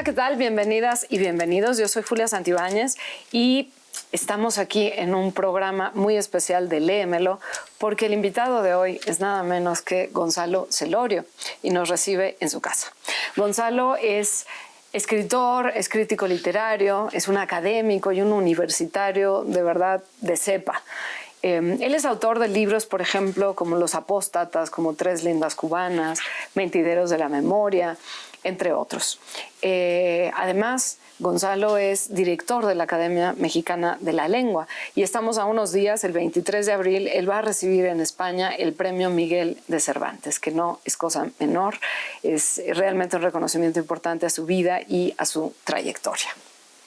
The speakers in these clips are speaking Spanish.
¿qué tal? Bienvenidas y bienvenidos. Yo soy Julia Santibáñez y estamos aquí en un programa muy especial de Léemelo porque el invitado de hoy es nada menos que Gonzalo Celorio y nos recibe en su casa. Gonzalo es escritor, es crítico literario, es un académico y un universitario de verdad de cepa. Él es autor de libros, por ejemplo, como Los Apóstatas, como Tres Lindas Cubanas, Mentideros de la Memoria, entre otros. Además, Gonzalo es director de la Academia Mexicana de la Lengua y estamos a unos días, el 23 de abril, él va a recibir en España el Premio Miguel de Cervantes, que no es cosa menor, es realmente un reconocimiento importante a su vida y a su trayectoria.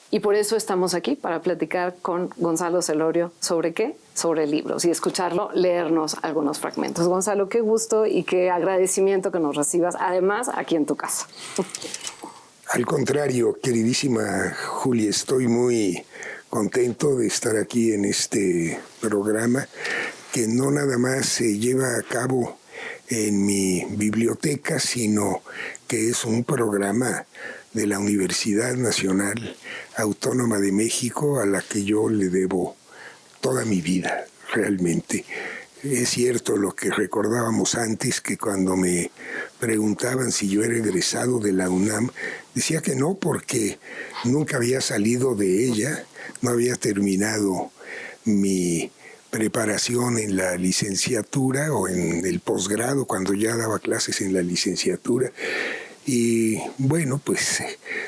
Y por eso estamos aquí, para platicar con Gonzalo Celorio. ¿Sobre qué? Sobre libros y escucharlo, leernos algunos fragmentos. Gonzalo, qué gusto y qué agradecimiento que nos recibas, además, aquí en tu casa. Al contrario, queridísima Julia, estoy muy contento de estar aquí en este programa que no nada más se lleva a cabo en mi biblioteca, sino que es un programa de la Universidad Nacional Autónoma de México a la que yo le debo toda mi vida, realmente. Es cierto lo que recordábamos antes, que cuando me preguntaban si yo era egresado de la UNAM, decía que no, porque nunca había salido de ella, no había terminado mi preparación en la licenciatura o en el posgrado, cuando ya daba clases en la licenciatura. Y bueno, pues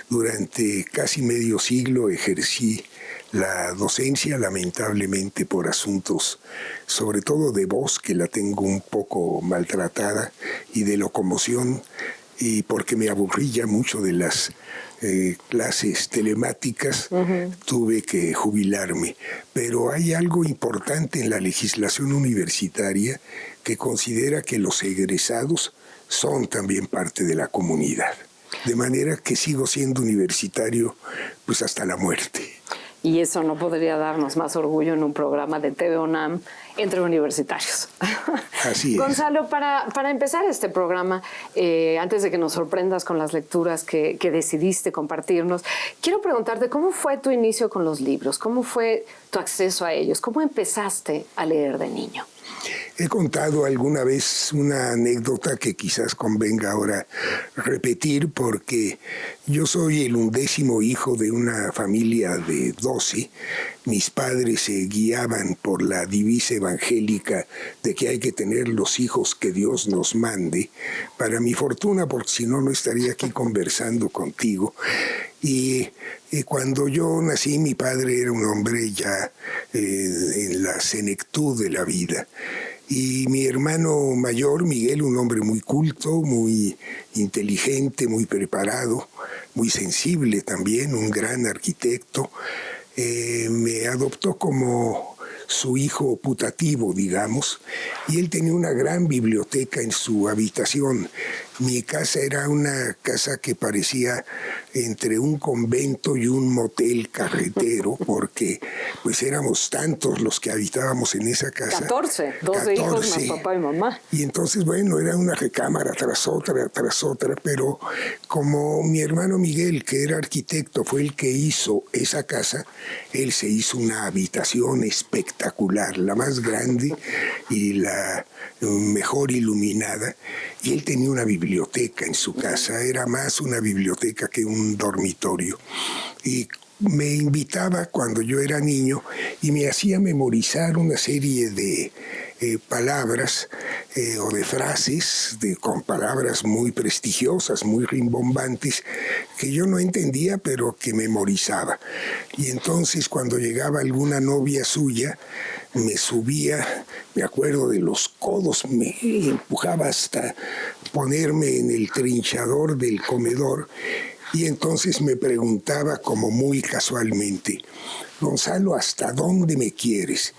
durante casi medio siglo ejercí la docencia, lamentablemente por asuntos, sobre todo de voz, que la tengo un poco maltratada, y de locomoción, y porque me aburrí ya mucho de las clases telemáticas, tuve que jubilarme. Pero hay algo importante en la legislación universitaria que considera que los egresados son también parte de la comunidad. De manera que sigo siendo universitario pues hasta la muerte. Y eso no podría darnos más orgullo en un programa de TV UNAM entre universitarios. Así es. Gonzalo, para empezar este programa, antes de que nos sorprendas con las lecturas que decidiste compartirnos, quiero preguntarte cómo fue tu inicio con los libros, cómo fue tu acceso a ellos, cómo empezaste a leer de niño. He contado alguna vez una anécdota que quizás convenga ahora repetir, porque yo soy el 11º hijo de una familia de 12. Mis padres se guiaban por la divisa evangélica de que hay que tener los hijos que Dios nos mande. Para mi fortuna, porque si no, no estaría aquí conversando contigo. Y cuando yo nací, mi padre era un hombre ya en la senectud de la vida. Y mi hermano mayor, Miguel, un hombre muy culto, muy inteligente, muy preparado, muy sensible también, un gran arquitecto, me adoptó como su hijo putativo, digamos, y él tenía una gran biblioteca en su habitación. Mi casa era una casa que parecía entre un convento y un motel carretero, porque pues éramos tantos los que habitábamos en esa casa. 14 hijos más papá y mamá. Y entonces, bueno, era una recámara tras otra, pero como mi hermano Miguel, que era arquitecto, fue el que hizo esa casa, él se hizo una habitación espectacular, la más grande y la mejor iluminada, y él tenía una biblioteca en su casa, era más una biblioteca que un dormitorio. Y me invitaba cuando yo era niño y me hacía memorizar una serie de palabras o de frases con palabras muy prestigiosas, muy rimbombantes, que yo no entendía, pero que memorizaba. Y entonces cuando llegaba alguna novia suya, me subía, me acuerdo de los codos, me empujaba hasta ponerme en el trinchador del comedor, y entonces me preguntaba como muy casualmente: Gonzalo, ¿hasta dónde me quieres?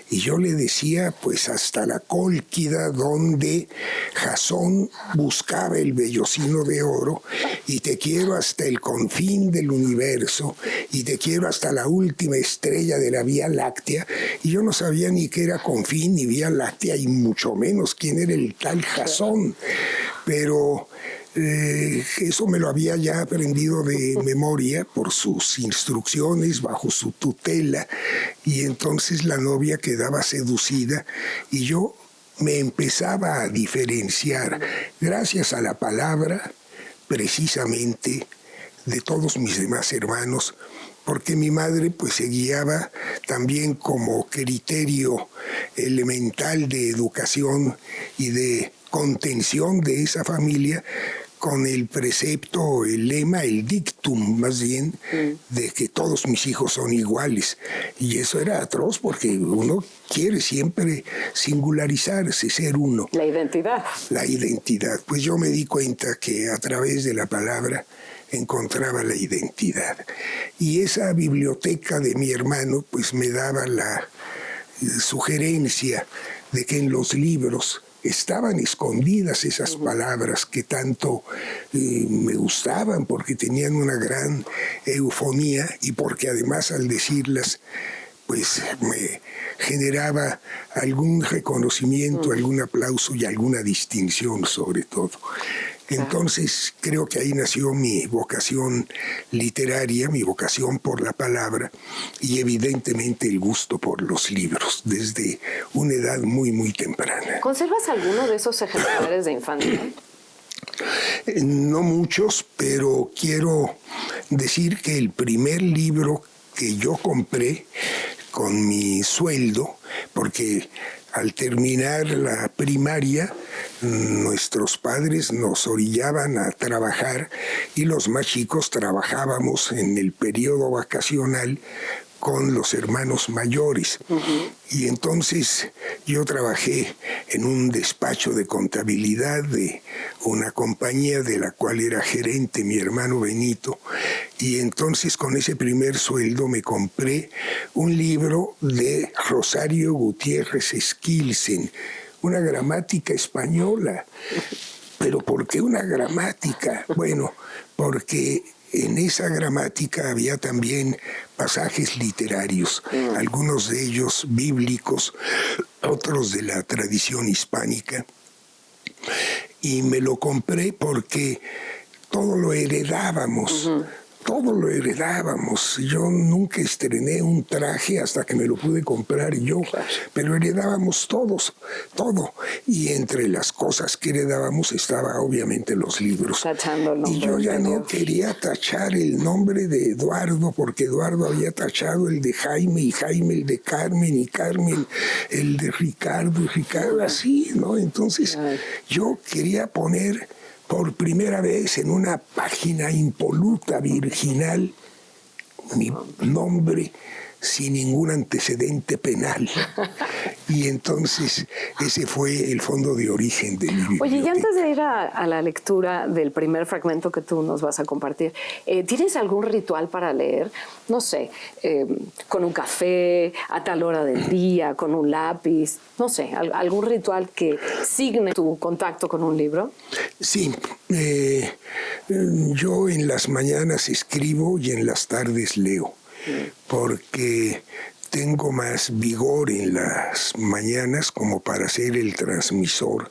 Y yo le decía, pues hasta la Cólquida, donde Jasón buscaba el vellocino de oro, y te quiero hasta el confín del universo, y te quiero hasta la última estrella de la Vía Láctea. Y yo no sabía ni qué era confín ni Vía Láctea, y mucho menos quién era el tal Jasón. Pero Eso me lo había ya aprendido de memoria por sus instrucciones, bajo su tutela, y entonces la novia quedaba seducida y yo me empezaba a diferenciar, gracias a la palabra, precisamente, de todos mis demás hermanos, porque mi madre pues se guiaba también como criterio elemental de educación y de contención de esa familia con el precepto, el lema, el dictum más bien, de que todos mis hijos son iguales. Y eso era atroz porque uno quiere siempre singularizarse, ser uno. La identidad. La identidad. Pues yo me di cuenta que a través de la palabra encontraba la identidad. Y esa biblioteca de mi hermano pues me daba la sugerencia de que en los libros estaban escondidas esas palabras que tanto me gustaban porque tenían una gran eufonía y porque además al decirlas pues me generaba algún reconocimiento, algún aplauso y alguna distinción sobre todo. Entonces creo que ahí nació mi vocación literaria, mi vocación por la palabra y evidentemente el gusto por los libros desde una edad muy, muy temprana. ¿Conservas alguno de esos ejemplares de infancia? No muchos, pero quiero decir que el primer libro que yo compré con mi sueldo, porque al terminar la primaria, nuestros padres nos orillaban a trabajar y los más chicos trabajábamos en el periodo vacacional con los hermanos mayores. Y entonces yo trabajé en un despacho de contabilidad de una compañía de la cual era gerente mi hermano Benito, y entonces con ese primer sueldo me compré un libro de Rosario Gutiérrez Skilsen, una gramática española. ¿Pero por qué una gramática? Bueno, porque en esa gramática había también pasajes literarios, algunos de ellos bíblicos, otros de la tradición hispánica. Y me lo compré porque todo lo heredábamos. Todo lo heredábamos. Yo nunca estrené un traje hasta que me lo pude comprar yo, pero heredábamos todos, todo. Y entre las cosas que heredábamos estaba obviamente los libros. Tachando el nombre. Y yo ya no quería tachar el nombre de Eduardo, porque Eduardo había tachado el de Jaime, y Jaime el de Carmen, y Carmen el de Ricardo, y Ricardo así, ¿no? Entonces yo quería poner por primera vez en una página impoluta, virginal, mi nombre sin ningún antecedente penal. Y entonces ese fue el fondo de origen de mi biblioteca. Oye, y antes de ir a la lectura del primer fragmento que tú nos vas a compartir, ¿tienes algún ritual para leer? No sé, con un café, a tal hora del día, con un lápiz, no sé, algún ritual que signe tu contacto con un libro. Sí, yo en las mañanas escribo y en las tardes leo, porque tengo más vigor en las mañanas como para ser el transmisor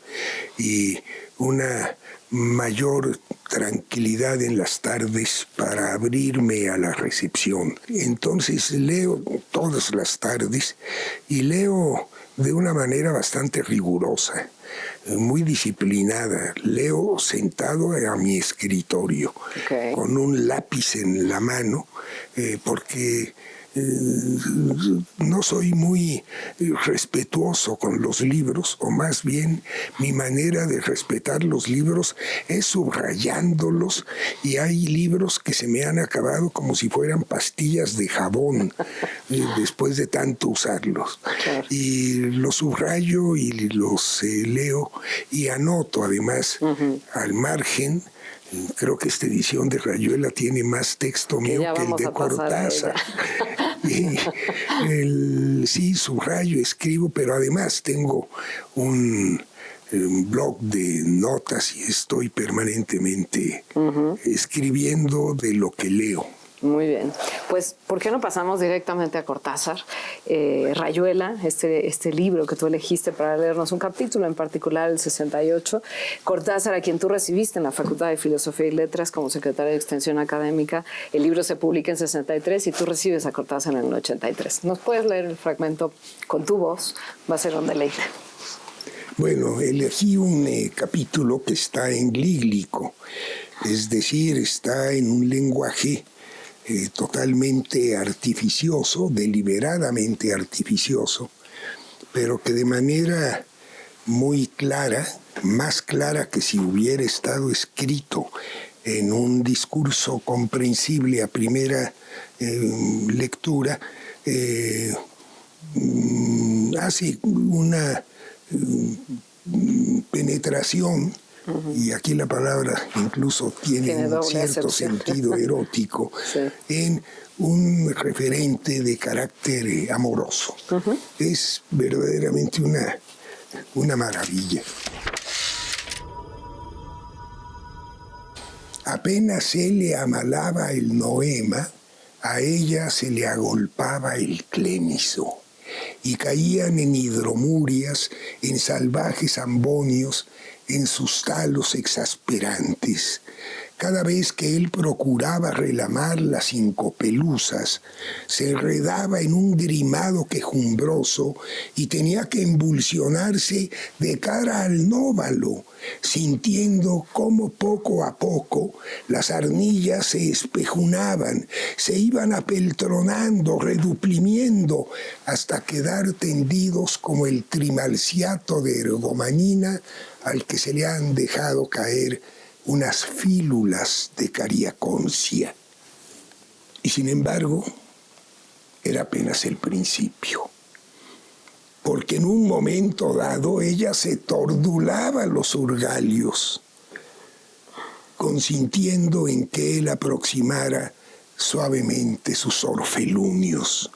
y una mayor tranquilidad en las tardes para abrirme a la recepción. Entonces leo todas las tardes y leo de una manera bastante rigurosa, muy disciplinada. Leo sentado a mi escritorio, con un lápiz en la mano, porque no soy muy respetuoso con los libros, o más bien mi manera de respetar los libros es subrayándolos, y hay libros que se me han acabado como si fueran pastillas de jabón después de tanto usarlos. Y los subrayo y los leo y anoto además al margen. Creo que esta edición de Rayuela tiene más texto mío que el de Cortázar. Sí, subrayo, escribo, pero además tengo un blog de notas y estoy permanentemente escribiendo de lo que leo. Muy bien. Pues, ¿por qué no pasamos directamente a Cortázar? Rayuela, este libro que tú elegiste para leernos un capítulo en particular, el 68. Cortázar, a quien tú recibiste en la Facultad de Filosofía y Letras como secretaria de Extensión Académica. El libro se publica en 63 y tú recibes a Cortázar en el 83. ¿Nos puedes leer el fragmento con tu voz? Va a ser un deleite. Bueno, elegí un capítulo que está en glíglico, es decir, está en un lenguaje totalmente artificioso, deliberadamente artificioso, pero que de manera muy clara, más clara que si hubiera estado escrito en un discurso comprensible a primera lectura, hace una penetración, y aquí la palabra incluso tiene un cierto sentido erótico, sí, en un referente de carácter amoroso. Es verdaderamente una maravilla. Apenas él le amalaba el noema, a ella se le agolpaba el clémiso, y caían en hidromurias, en salvajes ambonios, en sus talos exasperantes. Cada vez que él procuraba relamar las cincopelusas, se enredaba en un grimado quejumbroso y tenía que embulsionarse de cara al nóvalo, sintiendo cómo poco a poco las arnillas se espejunaban, se iban apeltronando, reduplimiendo, hasta quedar tendidos como el trimalciato de ergomanina al que se le han dejado caer unas fílulas de cariaconcia. Y sin embargo, era apenas el principio, porque en un momento dado ella se tordulaba los urgalios, consintiendo en que él aproximara suavemente sus orfelunios.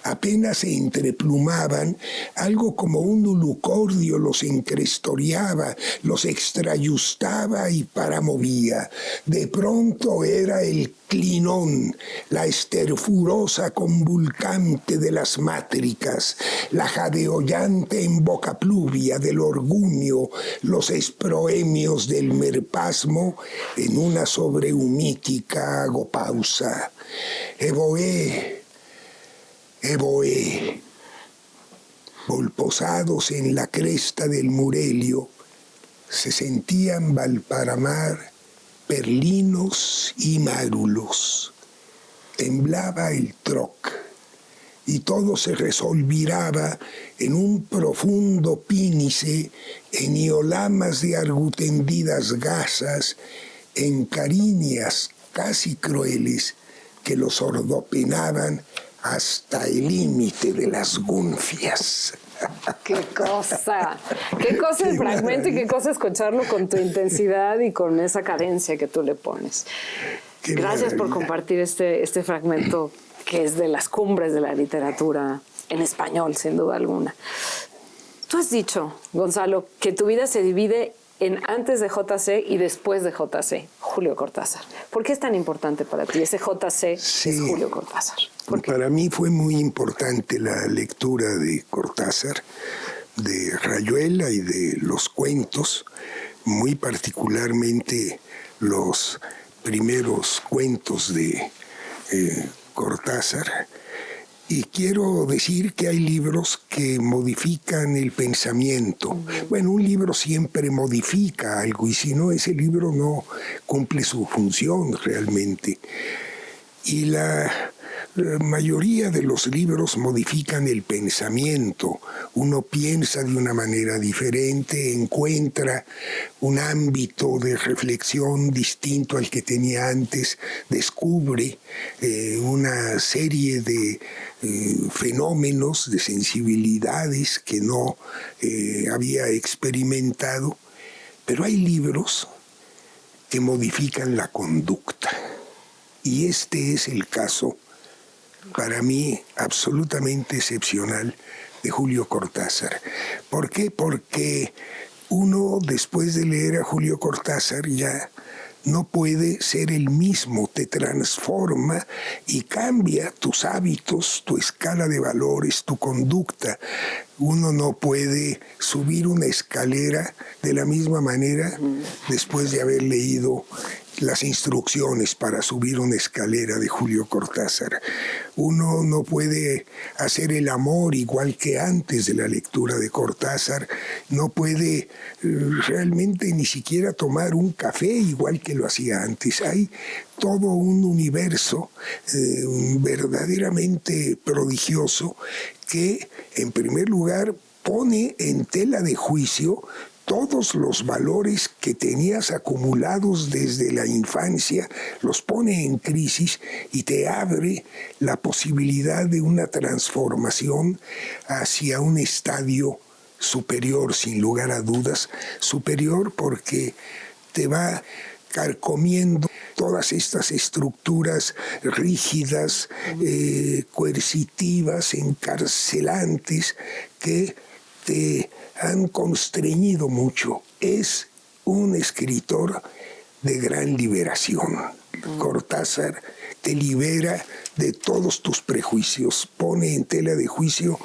Apenas se entreplumaban, algo como un ulucordio los encrestoreaba, los extrayustaba y paramovía. De pronto era el clinón, la esterfurosa convulcante de las mátricas, la jadeollante embocappluvia del orguño, los esproemios del merpasmo en una sobrehumítica agopausa. Evoé, evoé, volposados en la cresta del Murelio, se sentían Valparamar perlinos y márulos. Temblaba el troc y todo se resolviraba en un profundo pínice, en iolamas de argutendidas gasas, en cariñas casi crueles que los ordopenaban hasta el límite de las gunfias. ¡Qué cosa! ¡Qué cosa el fragmento y qué cosa escucharlo con tu intensidad y con esa cadencia que tú le pones! Gracias por compartir este fragmento que es de las cumbres de la literatura en español, sin duda alguna. Tú has dicho, Gonzalo, que tu vida se divide en antes de JC y después de JC, Julio Cortázar. ¿Por qué es tan importante para ti? Ese JC sí, es Julio Cortázar. Para mí fue muy importante la lectura de Cortázar, de Rayuela y de los cuentos, muy particularmente los primeros cuentos de Cortázar. Y quiero decir que hay libros que modifican el pensamiento. Bueno, un libro siempre modifica algo y si no, ese libro no cumple su función realmente. Y la mayoría de los libros modifican el pensamiento. Uno piensa de una manera diferente, encuentra un ámbito de reflexión distinto al que tenía antes, descubre una serie de fenómenos, de sensibilidades que no había experimentado. Pero hay libros que modifican la conducta. Y este es el caso, para mí, absolutamente excepcional de Julio Cortázar. ¿Por qué? Porque uno, después de leer a Julio Cortázar, ya no puede ser el mismo, te transforma y cambia tus hábitos, tu escala de valores, tu conducta. Uno no puede subir una escalera de la misma manera después de haber leído las instrucciones para subir una escalera de Julio Cortázar. Uno no puede hacer el amor igual que antes de la lectura de Cortázar. No puede realmente ni siquiera tomar un café igual que lo hacía antes. Hay todo un universo verdaderamente prodigioso que, en primer lugar, pone en tela de juicio todos los valores que tenías acumulados desde la infancia, los pone en crisis y te abre la posibilidad de una transformación hacia un estadio superior, sin lugar a dudas, superior porque te va carcomiendo todas estas estructuras rígidas, coercitivas, encarcelantes, que te han constreñido mucho. Es un escritor de gran liberación. Cortázar te libera de todos tus prejuicios, pone en tela de juicio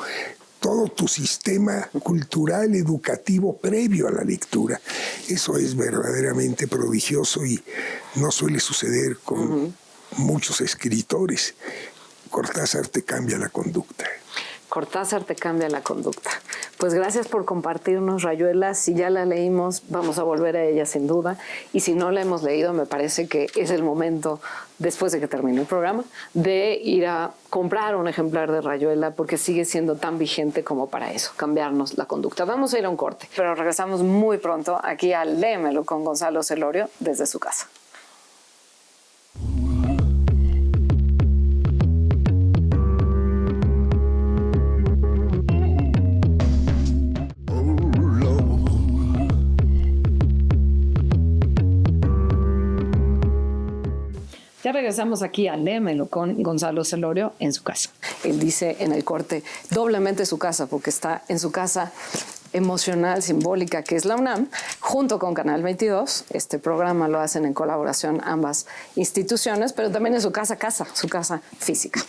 todo tu sistema cultural, educativo previo a la lectura. Eso es verdaderamente prodigioso y no suele suceder con muchos escritores. Cortázar te cambia la conducta. Cortázar te cambia la conducta. Pues gracias por compartirnos, Rayuela. Si ya la leímos, vamos a volver a ella sin duda. Y si no la hemos leído, me parece que es el momento, después de que termine el programa, de ir a comprar un ejemplar de Rayuela, porque sigue siendo tan vigente como para eso, cambiarnos la conducta. Vamos a ir a un corte, pero regresamos muy pronto aquí a Léemelo con Gonzalo Celorio desde su casa. Ya regresamos aquí a Léemelo con Gonzalo Celorio en su casa. Él dice en el corte, doblemente su casa, porque está en su casa emocional, simbólica, que es la UNAM, junto con Canal 22. Este programa lo hacen en colaboración ambas instituciones, pero también en su casa, su casa física.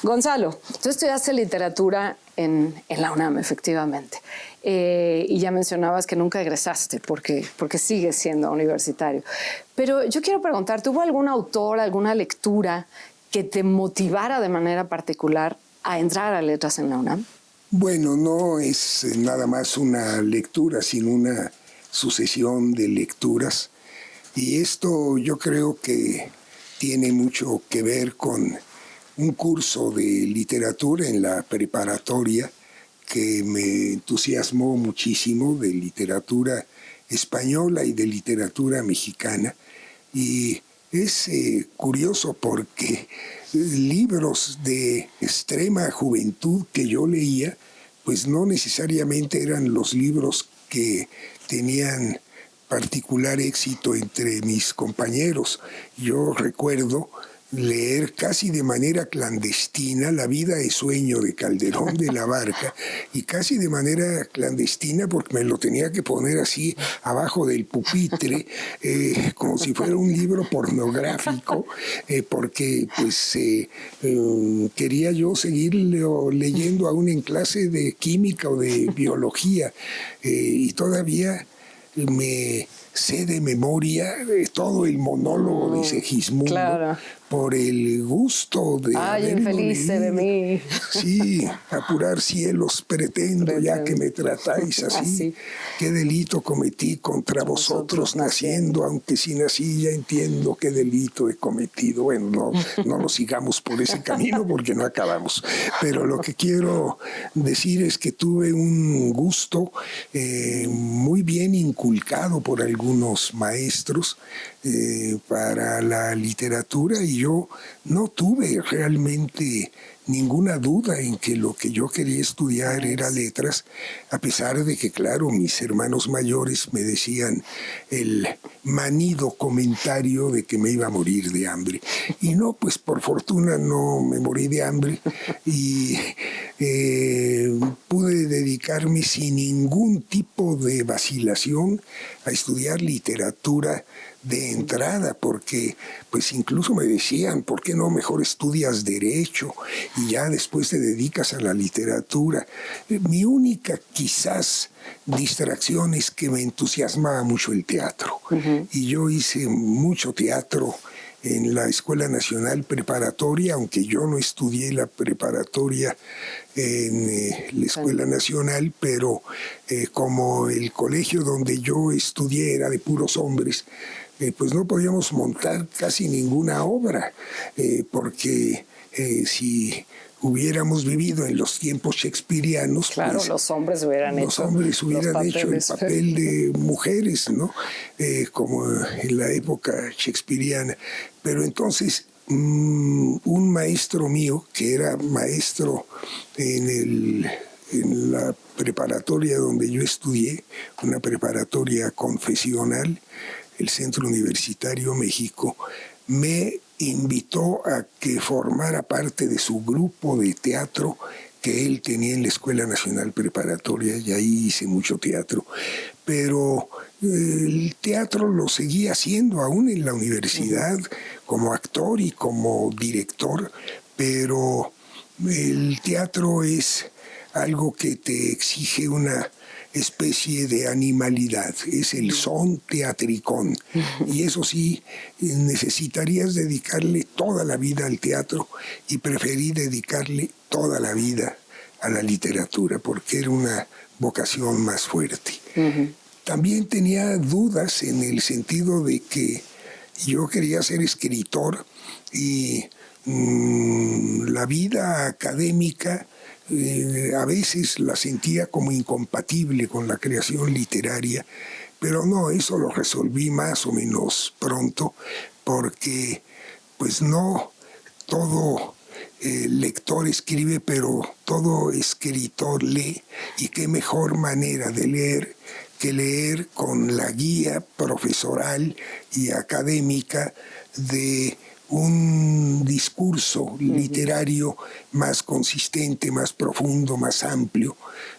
Gonzalo, tú estudiaste literatura en la UNAM, efectivamente. Y ya mencionabas que nunca egresaste porque sigues siendo universitario. Pero yo quiero preguntar, ¿tuvo algún autor, alguna lectura que te motivara de manera particular a entrar a letras en la UNAM? Bueno, no es nada más una lectura, sino una sucesión de lecturas. Y esto yo creo que tiene mucho que ver con un curso de literatura en la preparatoria que me entusiasmó muchísimo, de literatura española y de literatura mexicana. Y es curioso porque libros de extrema juventud que yo leía, pues no necesariamente eran los libros que tenían particular éxito entre mis compañeros. Yo recuerdo leer casi de manera clandestina La vida es sueño de Calderón de la Barca, y casi de manera clandestina porque me lo tenía que poner así abajo del pupitre, como si fuera un libro pornográfico, porque pues quería yo seguir leyendo aún en clase de química o de biología, y todavía me sé de memoria todo el monólogo de Segismundo, claro, por el gusto de ¡ay, infeliz de mí! Sí, apurar cielos pretendo, ya que me tratáis así. ¿Qué delito cometí contra vosotros naciendo? Aunque si nací ya entiendo qué delito he cometido. Bueno, no lo sigamos por ese camino porque no acabamos. Pero lo que quiero decir es que tuve un gusto muy bien inculcado por algunos maestros para la literatura, y yo no tuve realmente ninguna duda en que lo que yo quería estudiar era letras, a pesar de que, claro, mis hermanos mayores me decían el manido comentario de que me iba a morir de hambre. Y no, pues por fortuna no me morí de hambre, y pude dedicarme sin ningún tipo de vacilación a estudiar literatura de entrada, porque pues incluso me decían, ¿por qué no mejor estudias Derecho y ya después te dedicas a la literatura? Mi única quizás distracción es que me entusiasmaba mucho el teatro. Y yo hice mucho teatro en la Escuela Nacional Preparatoria, aunque yo no estudié la preparatoria en la Escuela Nacional, pero como el colegio donde yo estudié era de puros hombres, pues no podíamos montar casi ninguna obra, porque si hubiéramos vivido en los tiempos shakespearianos, claro, pues, los hombres hubieran hecho el papel de mujeres, ¿no? Como en la época shakespeariana. Pero entonces un maestro mío, que era maestro en la preparatoria donde yo estudié, una preparatoria confesional, el Centro Universitario México, me invitó a que formara parte de su grupo de teatro que él tenía en la Escuela Nacional Preparatoria, y ahí hice mucho teatro. Pero el teatro lo seguía haciendo aún en la universidad, como actor y como director, pero el teatro es algo que te exige una especie de animalidad, es el son teatricón. Y eso sí, necesitarías dedicarle toda la vida al teatro, y preferí dedicarle toda la vida a la literatura, porque era una vocación más fuerte. También tenía dudas en el sentido de que yo quería ser escritor y la vida académica a veces la sentía como incompatible con la creación literaria, pero no, eso lo resolví más o menos pronto, porque pues no todo lector escribe, pero todo escritor lee, y qué mejor manera de leer que leer con la guía profesoral y académica de un discurso literario más consistente, más profundo, más amplio.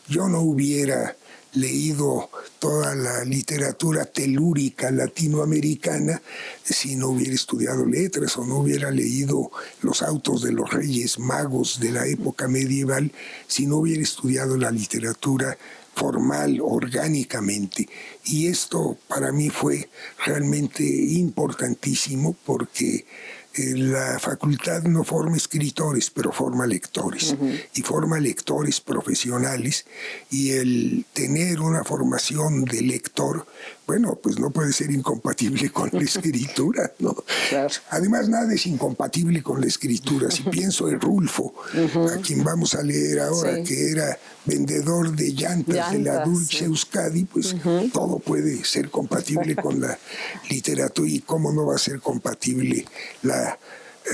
Yo no hubiera leído toda la literatura telúrica latinoamericana si no hubiera estudiado letras, o no hubiera leído los autos de los Reyes Magos de la época medieval si no hubiera estudiado la literatura formal, orgánicamente. Y esto para mí fue realmente importantísimo, porque la facultad no forma escritores, pero forma lectores, y forma lectores profesionales, y el tener una formación de lector, bueno, pues no puede ser incompatible con la escritura, ¿no? Claro. Además, nada es incompatible con la escritura. Si pienso en Rulfo, a quien vamos a leer ahora, que era vendedor de llantas de la Dulce Euskadi, pues todo puede ser compatible con la literatura, y cómo no va a ser compatible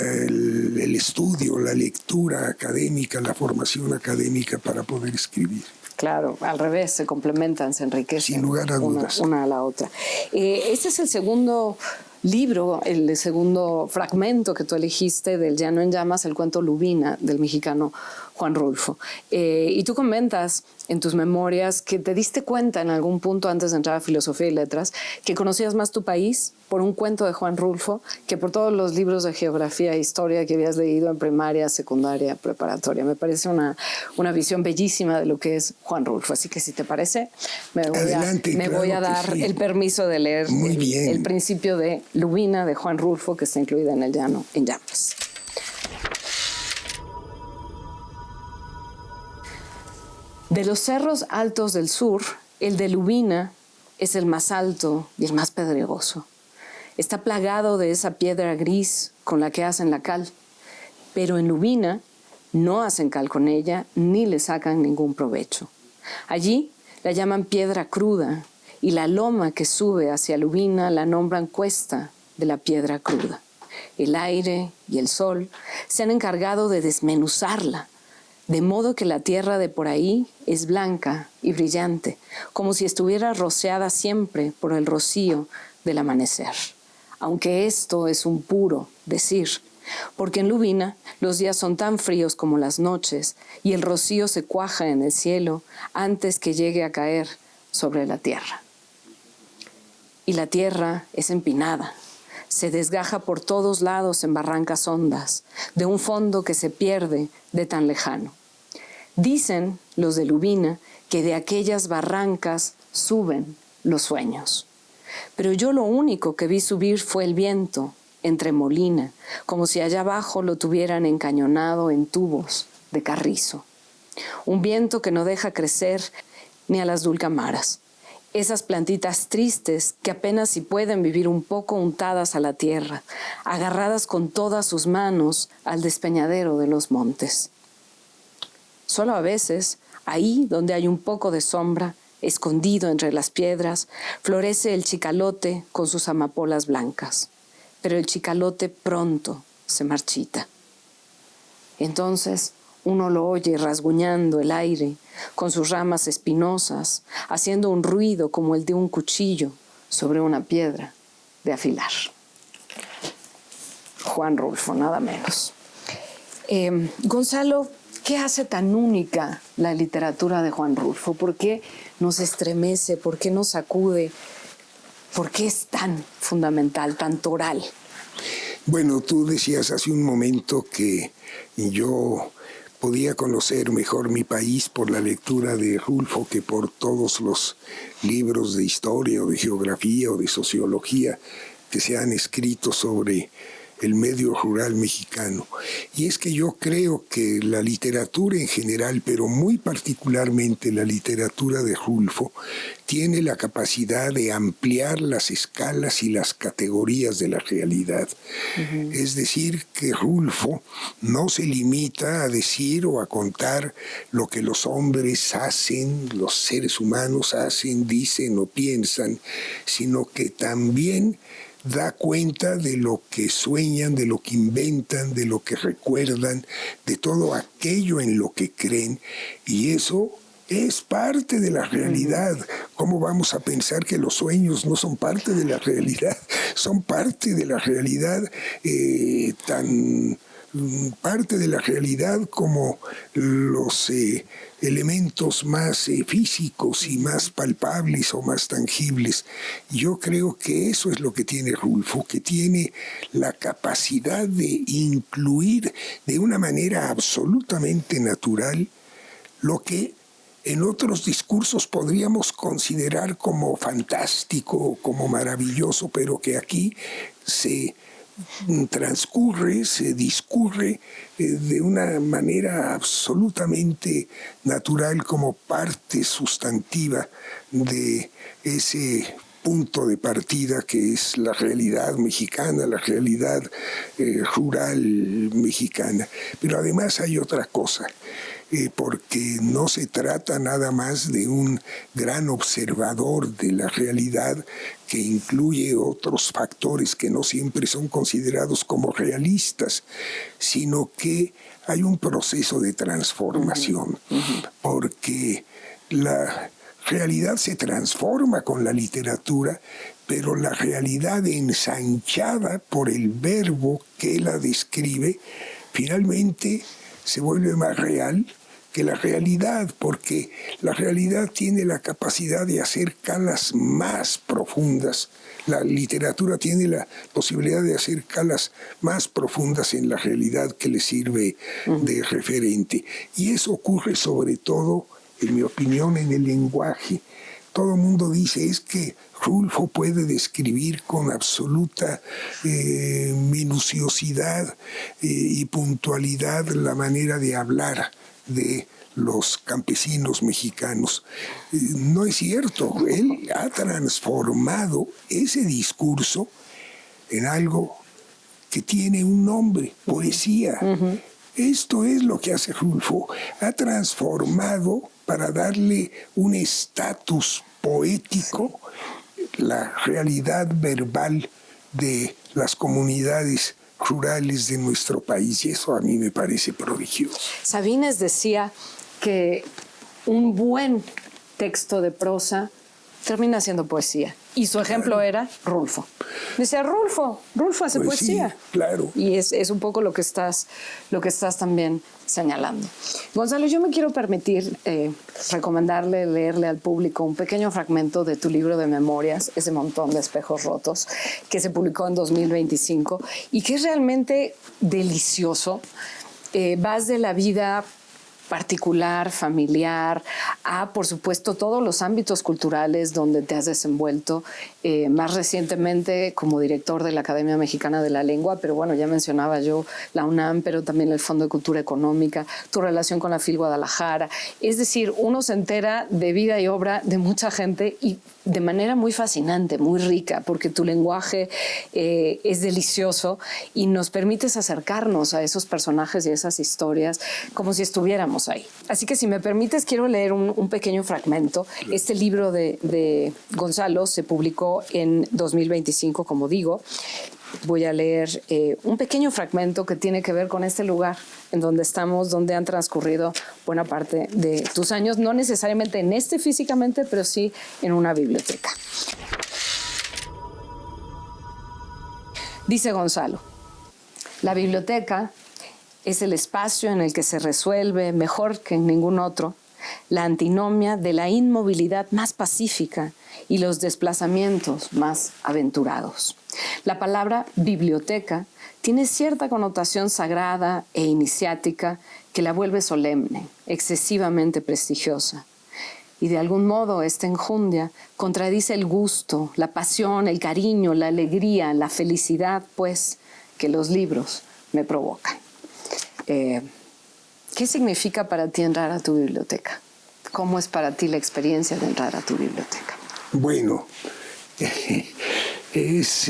el estudio, la lectura académica, la formación académica para poder escribir. Claro, al revés, se complementan, se enriquecen. Sin lugar a dudas. Una a la otra. Este es el segundo libro, el segundo fragmento que tú elegiste del Llano en Llamas, el cuento Lubina, del mexicano Juan Rulfo. Y tú comentas en tus memorias que te diste cuenta en algún punto antes de entrar a Filosofía y Letras que conocías más tu país por un cuento de Juan Rulfo que por todos los libros de geografía e historia que habías leído en primaria, secundaria, preparatoria. Me parece una visión bellísima de lo que es Juan Rulfo. Así que si te parece, me voy a dar el permiso de leer el principio de Lubina de Juan Rulfo, que está incluida en el Llano en Llamas. De los cerros altos del sur, el de Lubina es el más alto y el más pedregoso. Está plagado de esa piedra gris con la que hacen la cal, pero en Lubina no hacen cal con ella ni le sacan ningún provecho. Allí la llaman piedra cruda, y la loma que sube hacia Lubina la nombran cuesta de la piedra cruda. El aire y el sol se han encargado de desmenuzarla, de modo que la tierra de por ahí es blanca y brillante, como si estuviera rociada siempre por el rocío del amanecer. Aunque esto es un puro decir, porque en Lubina los días son tan fríos como las noches y el rocío se cuaja en el cielo antes que llegue a caer sobre la tierra. Y la tierra es empinada, se desgaja por todos lados en barrancas hondas, de un fondo que se pierde de tan lejano. Dicen los de Lubina que de aquellas barrancas suben los sueños. Pero yo lo único que vi subir fue el viento, entre molina, como si allá abajo lo tuvieran encañonado en tubos de carrizo. Un viento que no deja crecer ni a las dulcamaras, esas plantitas tristes que apenas si pueden vivir un poco untadas a la tierra, agarradas con todas sus manos al despeñadero de los montes. Solo a veces, ahí donde hay un poco de sombra, escondido entre las piedras, florece el chicalote con sus amapolas blancas. Pero el chicalote pronto se marchita. Entonces uno lo oye rasguñando el aire con sus ramas espinosas, haciendo un ruido como el de un cuchillo sobre una piedra de afilar. Juan Rulfo, nada menos. Gonzalo, ¿qué hace tan única la literatura de Juan Rulfo? ¿Por qué nos estremece? ¿Por qué nos sacude? ¿Por qué es tan fundamental, tan toral? Bueno, tú decías hace un momento que yo podía conocer mejor mi país por la lectura de Rulfo que por todos los libros de historia o de geografía o de sociología que se han escrito sobre el medio rural mexicano. Y es que yo creo que la literatura en general, pero muy particularmente la literatura de Rulfo, tiene la capacidad de ampliar las escalas y las categorías de la realidad. Uh-huh. Es decir, que Rulfo no se limita a decir o a contar lo que los hombres hacen, los seres humanos hacen, dicen o piensan, sino que también da cuenta de lo que sueñan, de lo que inventan, de lo que recuerdan, de todo aquello en lo que creen, y eso es parte de la realidad. ¿Cómo vamos a pensar que los sueños no son parte de la realidad? Son parte de la realidad, tan parte de la realidad como los elementos más físicos y más palpables o más tangibles. Yo creo que eso es lo que tiene Rulfo, que tiene la capacidad de incluir de una manera absolutamente natural lo que en otros discursos podríamos considerar como fantástico, como maravilloso, pero que aquí se transcurre, se discurre de una manera absolutamente natural como parte sustantiva de ese punto de partida que es la realidad mexicana, la realidad rural mexicana. Pero además hay otra cosa, porque no se trata nada más de un gran observador de la realidad que incluye otros factores que no siempre son considerados como realistas, sino que hay un proceso de transformación, porque la realidad se transforma con la literatura, pero la realidad ensanchada por el verbo que la describe, finalmente se vuelve más real que la realidad, porque la realidad tiene la capacidad de hacer calas más profundas. La literatura tiene la posibilidad de hacer calas más profundas en la realidad que le sirve de referente. Y eso ocurre sobre todo, en mi opinión, en el lenguaje. Todo el mundo dice es que Rulfo puede describir con absoluta minuciosidad y puntualidad la manera de hablar de los campesinos mexicanos. No es cierto, él ha transformado ese discurso en algo que tiene un nombre, poesía. Esto es lo que hace Rulfo, ha transformado para darle un estatus poético la realidad verbal de las comunidades rurales de nuestro país, y eso a mí me parece prodigioso. Sabines decía que un buen texto de prosa termina siendo poesía. Y su ejemplo era Rulfo. Decía, Rulfo hace poesía. Sí, claro. Y es un poco lo que estás también señalando. Gonzalo, yo me quiero permitir recomendarle, leerle al público un pequeño fragmento de tu libro de memorias, ese montón de espejos rotos, que se publicó en 2025 y que es realmente delicioso. Vas de la vida particular, familiar, a, por supuesto, todos los ámbitos culturales donde te has desenvuelto, más recientemente como director de la Academia Mexicana de la Lengua, pero bueno, ya mencionaba yo la UNAM, pero también el Fondo de Cultura Económica, tu relación con la FIL Guadalajara. Es decir, uno se entera de vida y obra de mucha gente y de manera muy fascinante, muy rica, porque tu lenguaje es delicioso y nos permites acercarnos a esos personajes y a esas historias como si estuviéramos ahí. Así que si me permites, quiero leer un pequeño fragmento. Este libro de Gonzalo se publicó en 2025, como digo. Voy a leer un pequeño fragmento que tiene que ver con este lugar en donde estamos, donde han transcurrido buena parte de tus años, no necesariamente en este físicamente, pero sí en una biblioteca. Dice Gonzalo, la biblioteca es el espacio en el que se resuelve, mejor que en ningún otro, la antinomia de la inmovilidad más pacífica y los desplazamientos más aventurados. La palabra biblioteca tiene cierta connotación sagrada e iniciática que la vuelve solemne, excesivamente prestigiosa. Y de algún modo esta enjundia contradice el gusto, la pasión, el cariño, la alegría, la felicidad, pues, que los libros me provocan. ¿Qué significa para ti entrar a tu biblioteca? ¿Cómo es para ti la experiencia de entrar a tu biblioteca? Bueno, es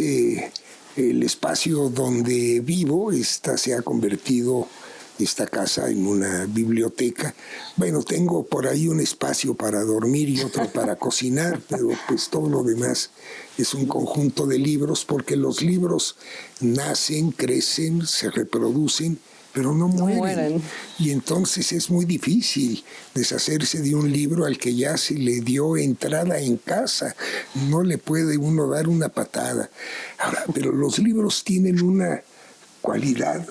el espacio donde vivo. Se ha convertido esta casa en una biblioteca. Bueno, tengo por ahí un espacio para dormir y otro para cocinar, pero pues todo lo demás es un conjunto de libros, porque los libros nacen, crecen, se reproducen, pero no mueren. Y entonces es muy difícil deshacerse de un libro al que ya se le dio entrada en casa. No le puede uno dar una patada. Ahora, pero los libros tienen una cualidad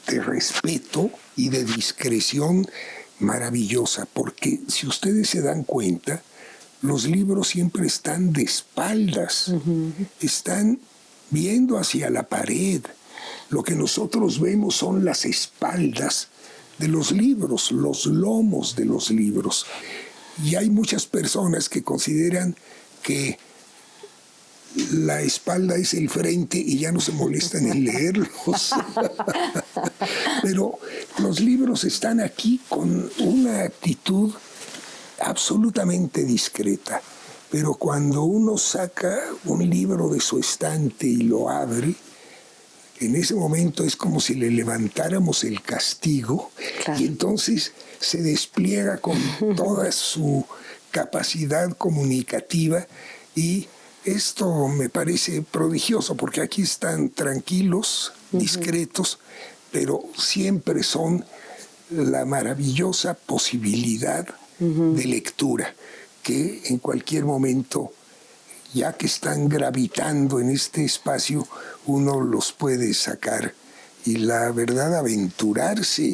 de respeto y de discreción maravillosa, porque si ustedes se dan cuenta, los libros siempre están de espaldas, están viendo hacia la pared. Lo que nosotros vemos son las espaldas de los libros, los lomos de los libros. Y hay muchas personas que consideran que la espalda es el frente y ya no se molestan en leerlos. Pero los libros están aquí con una actitud absolutamente discreta. Pero cuando uno saca un libro de su estante y lo abre, en ese momento es como si le levantáramos el castigo. Claro. Y entonces se despliega con toda su capacidad comunicativa, y esto me parece prodigioso, porque aquí están tranquilos, discretos, pero siempre son la maravillosa posibilidad de lectura, que en cualquier momento, ya que están gravitando en este espacio, uno los puede sacar y la verdad aventurarse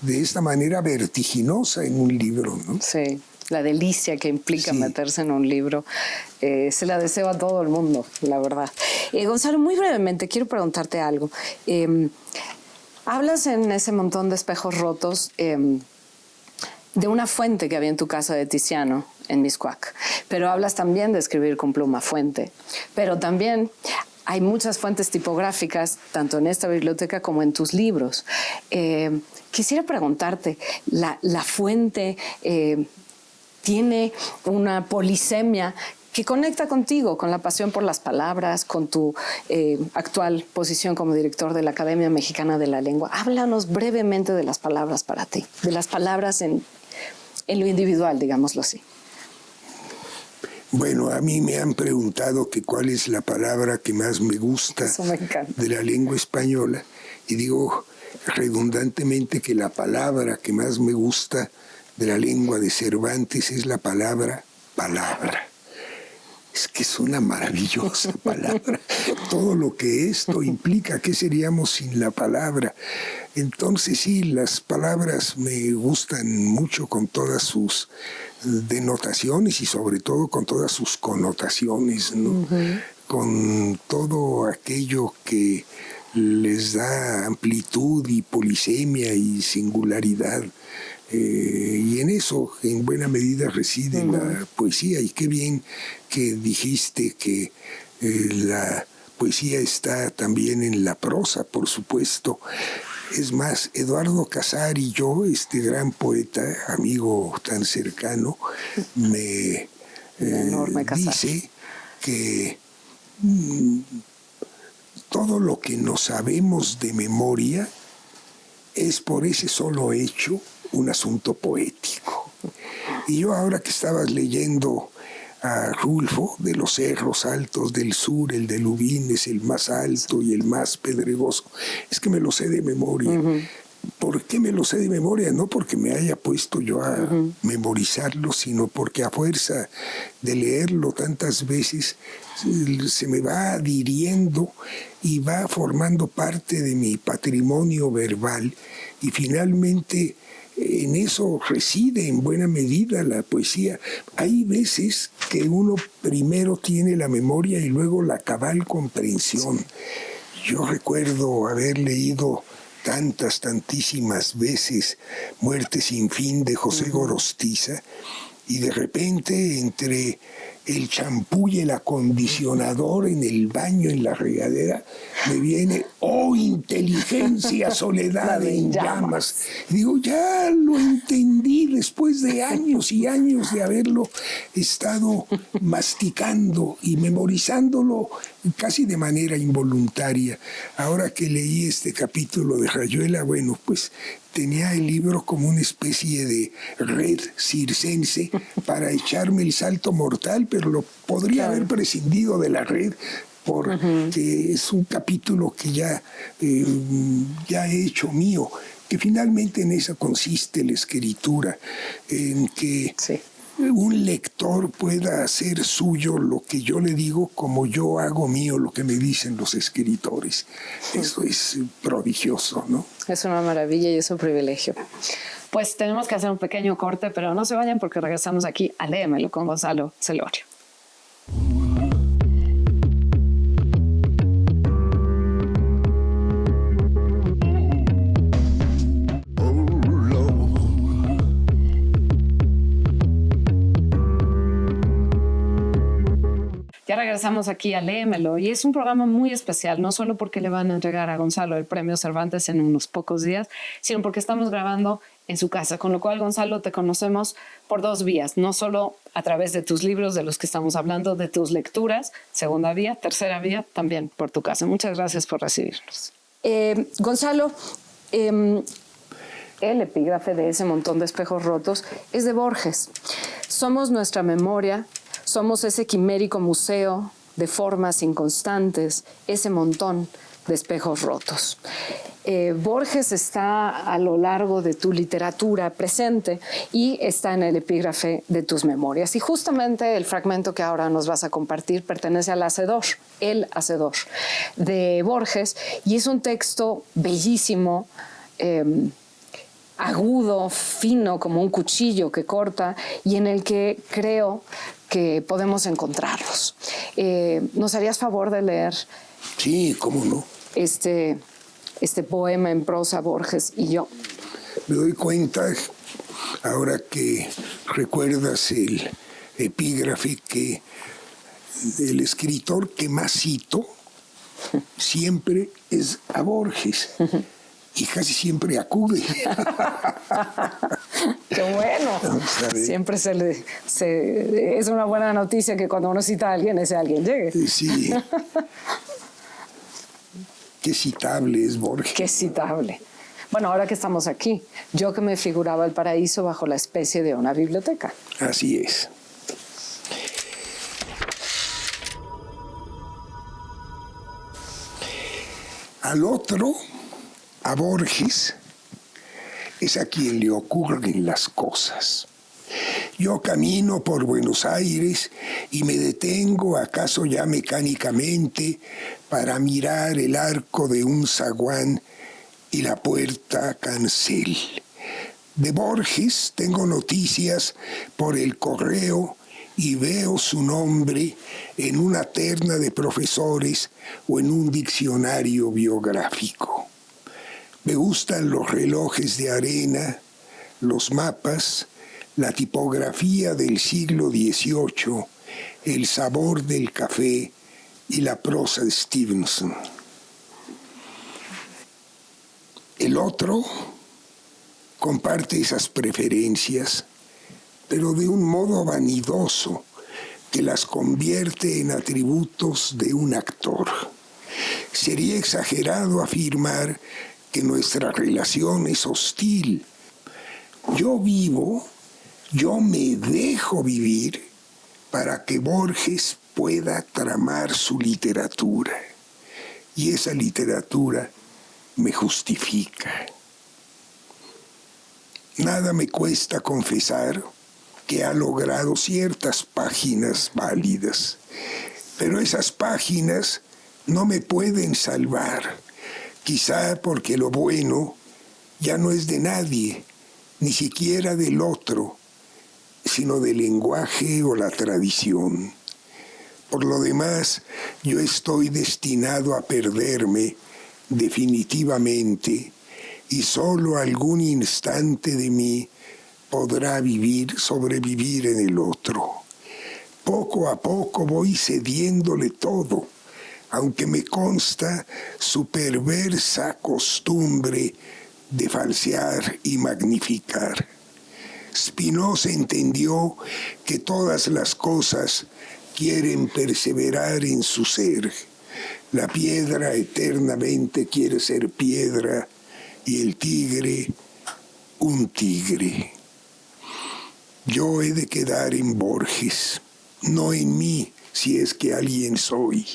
de esta manera vertiginosa en un libro, ¿no? Sí, la delicia que implica meterse en un libro, se la deseo a todo el mundo, la verdad. Gonzalo, muy brevemente quiero preguntarte algo. Hablas en ese montón de espejos rotos de una fuente que había en tu casa de Tiziano, en Mixcoac, pero hablas también de escribir con pluma fuente, pero también hay muchas fuentes tipográficas, tanto en esta biblioteca como en tus libros. Quisiera preguntarte, ¿la fuente tiene una polisemia que conecta contigo, con la pasión por las palabras, con tu actual posición como director de la Academia Mexicana de la Lengua? Háblanos brevemente de las palabras para ti, de las palabras en lo individual, digámoslo así. Bueno, a mí me han preguntado que cuál es la palabra que más me gusta de la lengua española, y digo redundantemente que la palabra que más me gusta de la lengua de Cervantes es la palabra palabra. Es que es una maravillosa palabra. Todo lo que esto implica, ¿qué seríamos sin la palabra? Entonces sí, las palabras me gustan mucho con todas sus denotaciones y sobre todo con todas sus connotaciones, ¿no? Uh-huh. Con todo aquello que les da amplitud y polisemia y singularidad. Y en eso, en buena medida, reside la poesía. Y qué bien que dijiste que la poesía está también en la prosa, por supuesto. Es más, Eduardo Casar y yo, este gran poeta, amigo tan cercano, me dice que todo lo que no sabemos de memoria es por ese solo hecho un asunto poético. Y yo ahora que estabas leyendo a Rulfo, de los cerros altos del sur, el de Lubín es el más alto y el más pedregoso, es que me lo sé de memoria. Uh-huh. ¿Por qué me lo sé de memoria? No porque me haya puesto yo a memorizarlo, sino porque a fuerza de leerlo tantas veces se me va adhiriendo y va formando parte de mi patrimonio verbal, y finalmente en eso reside en buena medida la poesía. Hay veces que uno primero tiene la memoria y luego la cabal comprensión. Yo recuerdo haber leído tantísimas veces Muerte sin fin de José Gorostiza, y de repente entre el champú y el acondicionador en el baño, en la regadera, me viene, oh inteligencia, soledad en llamas. Y digo, ya lo entendí después de años y años de haberlo estado masticando y memorizándolo casi de manera involuntaria. Ahora que leí este capítulo de Rayuela, bueno, pues tenía el libro como una especie de red circense para echarme el salto mortal, pero lo podría haber prescindido de la red, porque es un capítulo que ya he hecho mío, que finalmente en eso consiste la escritura, en que un lector pueda hacer suyo lo que yo le digo, como yo hago mío lo que me dicen los escritores. Eso es prodigioso, ¿no? Es una maravilla y es un privilegio. Pues tenemos que hacer un pequeño corte, pero no se vayan porque regresamos aquí a Léemelo con Gonzalo Celorio. Ya regresamos aquí a Léemelo, y es un programa muy especial, no solo porque le van a entregar a Gonzalo el premio Cervantes en unos pocos días, sino porque estamos grabando en su casa, con lo cual, Gonzalo, te conocemos por dos vías, no solo a través de tus libros, de los que estamos hablando, de tus lecturas, segunda vía, tercera vía, también por tu casa. Muchas gracias por recibirnos. Gonzalo, el epígrafe de ese montón de espejos rotos es de Borges. Somos nuestra memoria. Somos ese quimérico museo de formas inconstantes, ese montón de espejos rotos. Borges está a lo largo de tu literatura presente y está en el epígrafe de tus memorias. Y justamente el fragmento que ahora nos vas a compartir pertenece al Hacedor, El Hacedor, de Borges, y es un texto bellísimo, agudo, fino, como un cuchillo que corta, y en el que creo que podemos encontrarlos. ¿Nos harías favor de leer? Sí, cómo no. Este poema en prosa, Borges y yo. Me doy cuenta, ahora que recuerdas el epígrafe, que el escritor que más cito siempre es a Borges. Y casi siempre acude. ¡Qué bueno! Siempre es una buena noticia que cuando uno cita a alguien, ese alguien llegue. Sí. Qué citable es Borges. Qué citable. Bueno, ahora que estamos aquí, yo que me figuraba el paraíso bajo la especie de una biblioteca. Así es. Al otro, a Borges, es a quien le ocurren las cosas. Yo camino por Buenos Aires y me detengo, acaso ya mecánicamente, para mirar el arco de un zaguán y la puerta cancel. De Borges tengo noticias por el correo y veo su nombre en una terna de profesores o en un diccionario biográfico. Me gustan los relojes de arena, los mapas, la tipografía del siglo XVIII, el sabor del café y la prosa de Stevenson. El otro comparte esas preferencias, pero de un modo vanidoso que las convierte en atributos de un actor. Sería exagerado afirmar que nuestra relación es hostil. Yo vivo, yo me dejo vivir para que Borges pueda tramar su literatura. Y esa literatura me justifica. Nada me cuesta confesar que ha logrado ciertas páginas válidas, pero esas páginas no me pueden salvar, quizá porque lo bueno ya no es de nadie, ni siquiera del otro, sino del lenguaje o la tradición. Por lo demás, yo estoy destinado a perderme definitivamente y solo algún instante de mí podrá sobrevivir en el otro. Poco a poco voy cediéndole todo, aunque me consta su perversa costumbre de falsear y magnificar. Spinoza entendió que todas las cosas quieren perseverar en su ser. La piedra eternamente quiere ser piedra y el tigre un tigre. Yo he de quedar en Borges, no en mí, si es que alguien soy,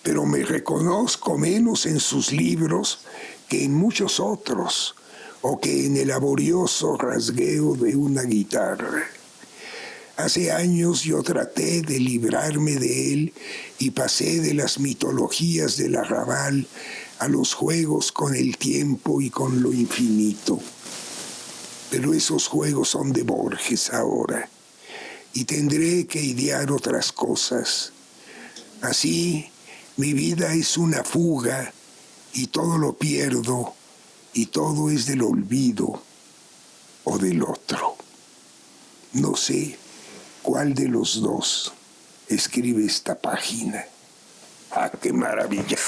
pero me reconozco menos en sus libros que en muchos otros, o que en el laborioso rasgueo de una guitarra. Hace años yo traté de librarme de él y pasé de las mitologías del arrabal a los juegos con el tiempo y con lo infinito. Pero esos juegos son de Borges ahora, y tendré que idear otras cosas. Así, mi vida es una fuga, y todo lo pierdo, y todo es del olvido o del otro. No sé cuál de los dos escribe esta página. ¡Ah, qué maravilla!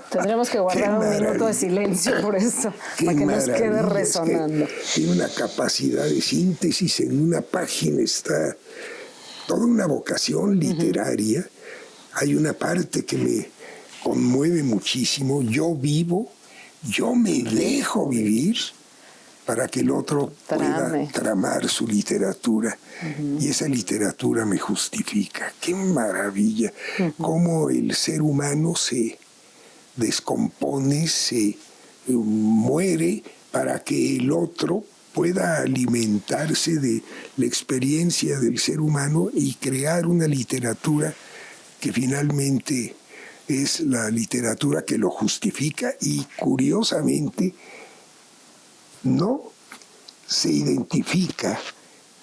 Tendremos que guardar un minuto de silencio por eso, para que nos quede resonando. Tiene una capacidad de síntesis. En una página está toda una vocación literaria. Hay una parte que me conmueve muchísimo. Yo vivo, yo me dejo vivir para que el otro pueda tramar su literatura. Y esa literatura me justifica. ¡Qué maravilla! Cómo el ser humano se descompone, se muere para que el otro pueda alimentarse de la experiencia del ser humano y crear una literatura que finalmente es la literatura que lo justifica y, curiosamente, no se identifica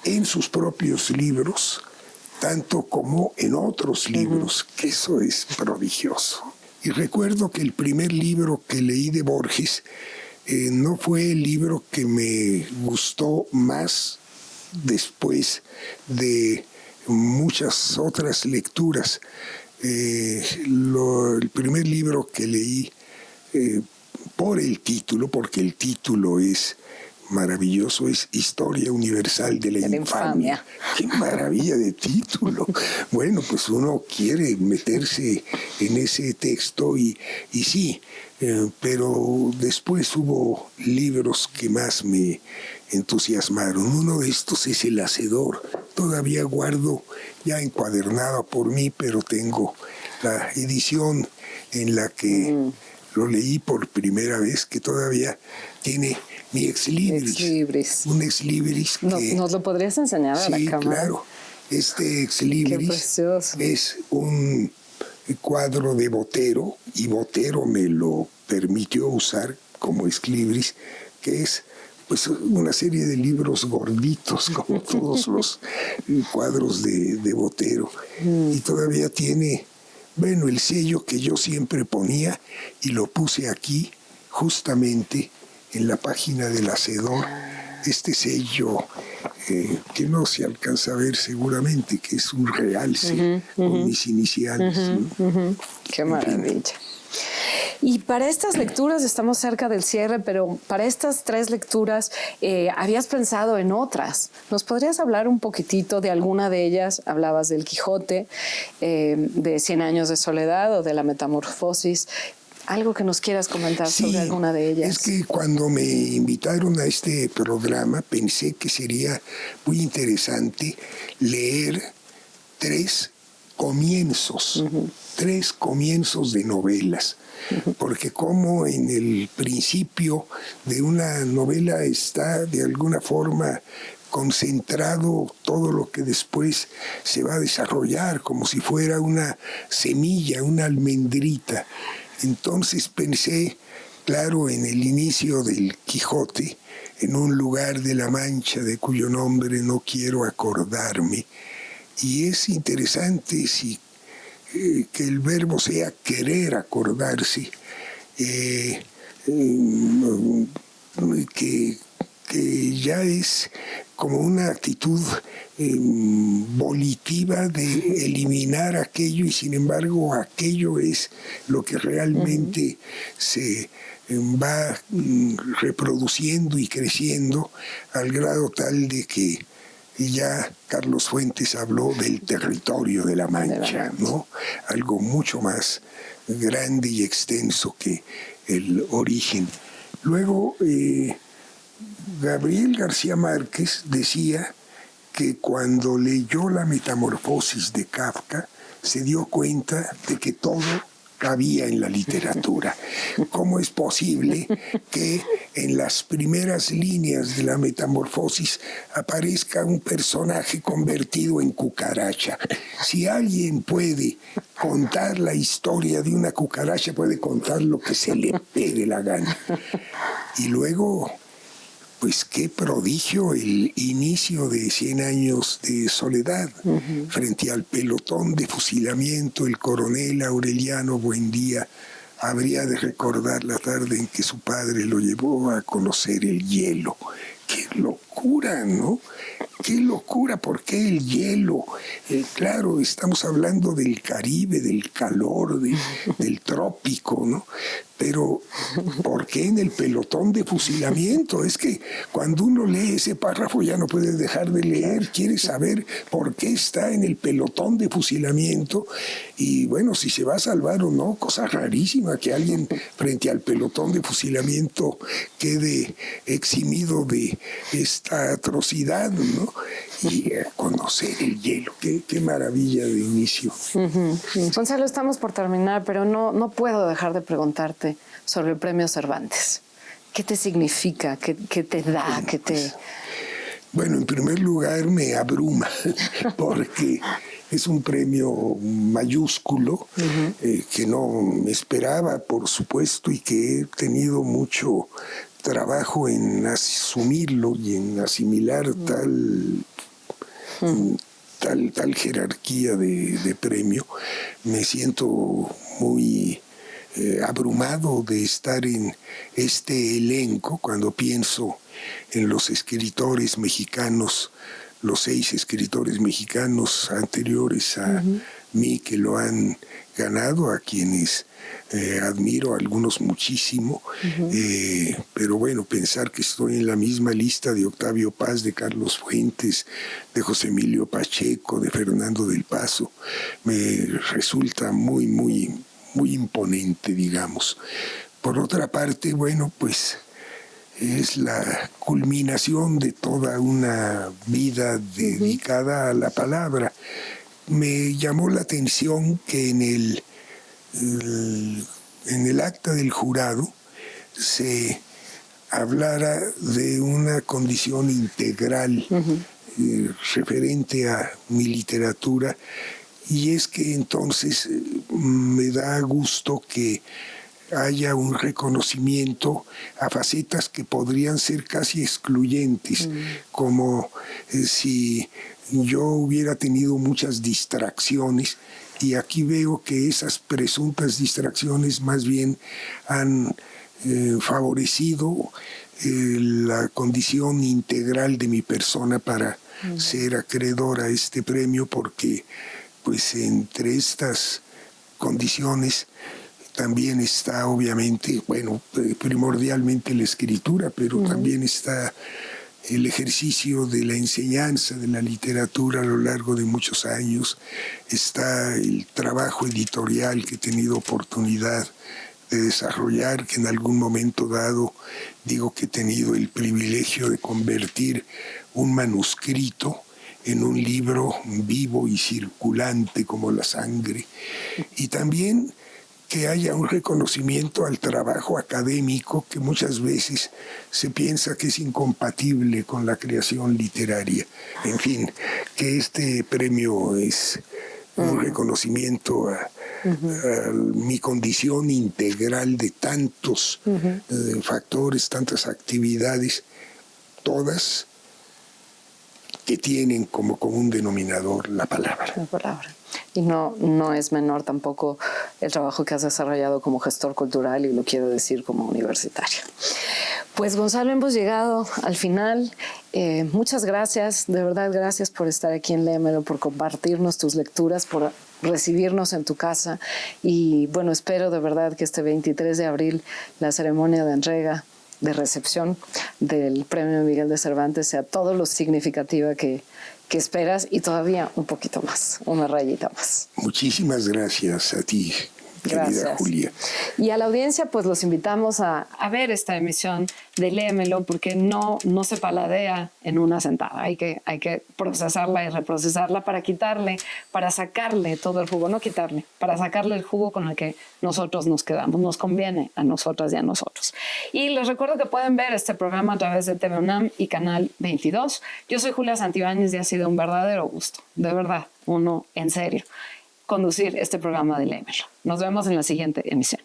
en sus propios libros tanto como en otros libros, que eso es prodigioso. Y recuerdo que el primer libro que leí de Borges no fue el libro que me gustó más después de muchas otras lecturas. El primer libro que leí por el título, porque el título es maravilloso, es Historia Universal de la Infamia. ¡Qué maravilla de título! Bueno, pues uno quiere meterse en ese texto y sí, pero después hubo libros que más me entusiasmaron. Uno de estos es El Hacedor. Todavía guardo, ya encuadernado por mí, pero tengo la edición en la que lo leí por primera vez, que todavía tiene mi ex libris. Un ex libris que... ¿Nos lo podrías enseñar a la cámara? Sí, claro. Este ex libris es un cuadro de Botero, y Botero me lo permitió usar como ex libris, que es pues una serie de libros gorditos, como todos los cuadros de Botero. Y todavía tiene, bueno, el sello que yo siempre ponía, y lo puse aquí justamente en la página del Hacedor, este sello que no se alcanza a ver seguramente, que es un realce con mis iniciales. ¿No? Qué maravilla. Y para estas lecturas, estamos cerca del cierre, pero para estas 3 lecturas, ¿habías pensado en otras? ¿Nos podrías hablar un poquitito de alguna de ellas? Hablabas del Quijote, de 100 años de soledad o de la Metamorfosis. ¿Algo que nos quieras comentar sobre alguna de ellas? Es que cuando me invitaron a este programa pensé que sería muy interesante leer 3 comienzos, 3 comienzos de novelas. Porque como en el principio de una novela está de alguna forma concentrado todo lo que después se va a desarrollar, como si fuera una semilla, una almendrita. Entonces pensé, claro, en el inicio del Quijote, en un lugar de la Mancha de cuyo nombre no quiero acordarme. Y es interesante que el verbo sea querer acordarse, que ya es como una actitud volitiva de eliminar aquello, y sin embargo aquello es lo que realmente se va reproduciendo y creciendo al grado tal de que ya Carlos Fuentes habló del territorio de la Mancha, ¿no? Algo mucho más grande y extenso que el origen. Luego, Gabriel García Márquez decía que cuando leyó La Metamorfosis de Kafka, se dio cuenta de que todo cabía en la literatura. ¿Cómo es posible que en las primeras líneas de La Metamorfosis aparezca un personaje convertido en cucaracha? Si alguien puede contar la historia de una cucaracha, puede contar lo que se le pegue la gana. Y luego, pues qué prodigio el inicio de 100 años de soledad. Frente al pelotón de fusilamiento, el coronel Aureliano Buendía habría de recordar la tarde en que su padre lo llevó a conocer el hielo. ¡Qué locura!, ¿no? ¡Qué locura! ¿Por qué el hielo? Claro, estamos hablando del Caribe, del calor, del trópico, ¿no? Pero, ¿por qué en el pelotón de fusilamiento? Es que cuando uno lee ese párrafo ya no puede dejar de leer, quiere saber por qué está en el pelotón de fusilamiento y, bueno, si se va a salvar o no, cosa rarísima que alguien frente al pelotón de fusilamiento quede eximido de esta atrocidad, ¿no? Y conocer el hielo, qué maravilla de inicio. Gonzalo, estamos por terminar, pero no puedo dejar de preguntarte sobre el Premio Cervantes. ¿Qué te significa? ¿Qué te da? Bueno, en primer lugar me abruma porque es un premio mayúsculo que no esperaba, por supuesto, y que he tenido mucho trabajo en asumirlo y en asimilar tal jerarquía de premio. Me siento muy abrumado de estar en este elenco cuando pienso en los escritores mexicanos, los 6 escritores mexicanos anteriores a mí que lo han ganado, a quienes admiro, algunos muchísimo, pero bueno, pensar que estoy en la misma lista de Octavio Paz, de Carlos Fuentes, de José Emilio Pacheco, de Fernando del Paso, me resulta muy, muy, muy imponente, digamos. Por otra parte, bueno, pues es la culminación de toda una vida dedicada a la palabra. Me llamó la atención que en el acta del jurado se hablara de una condición integral referente a mi literatura, y es que entonces me da gusto que haya un reconocimiento a facetas que podrían ser casi excluyentes, como si yo hubiera tenido muchas distracciones, y aquí veo que esas presuntas distracciones más bien han favorecido la condición integral de mi persona para ser acreedor a este premio, porque pues entre estas condiciones también está, obviamente, bueno, primordialmente la escritura, pero también está el ejercicio de la enseñanza de la literatura a lo largo de muchos años, está el trabajo editorial que he tenido oportunidad de desarrollar, que en algún momento dado digo que he tenido el privilegio de convertir un manuscrito en un libro vivo y circulante como la sangre, y también que haya un reconocimiento al trabajo académico que muchas veces se piensa que es incompatible con la creación literaria. En fin, que este premio es un reconocimiento a mi condición integral de tantos factores, tantas actividades, todas que tienen como común denominador la palabra. La palabra. Y no es menor tampoco el trabajo que has desarrollado como gestor cultural, y lo quiero decir como universitario. Pues Gonzalo, hemos llegado al final. Muchas gracias, de verdad, gracias por estar aquí en Léemelo, por compartirnos tus lecturas, por recibirnos en tu casa. Y bueno, espero de verdad que este 23 de abril la ceremonia de entrega, de recepción del Premio Miguel de Cervantes sea todo lo significativa que esperas, y todavía un poquito más, una rayita más. Muchísimas gracias a ti, querida Julia. Y a la audiencia, pues los invitamos a ver esta emisión de Léemelo, porque no se paladea en una sentada. Hay que procesarla y reprocesarla para sacarle todo el jugo, no quitarle, para sacarle el jugo con el que nosotros nos quedamos. Nos conviene a nosotras y a nosotros. Y les recuerdo que pueden ver este programa a través de TV UNAM y Canal 22. Yo soy Julia Santibáñez y ha sido un verdadero gusto, de verdad, en serio, conducir este programa de Léemelo. Nos vemos en la siguiente emisión.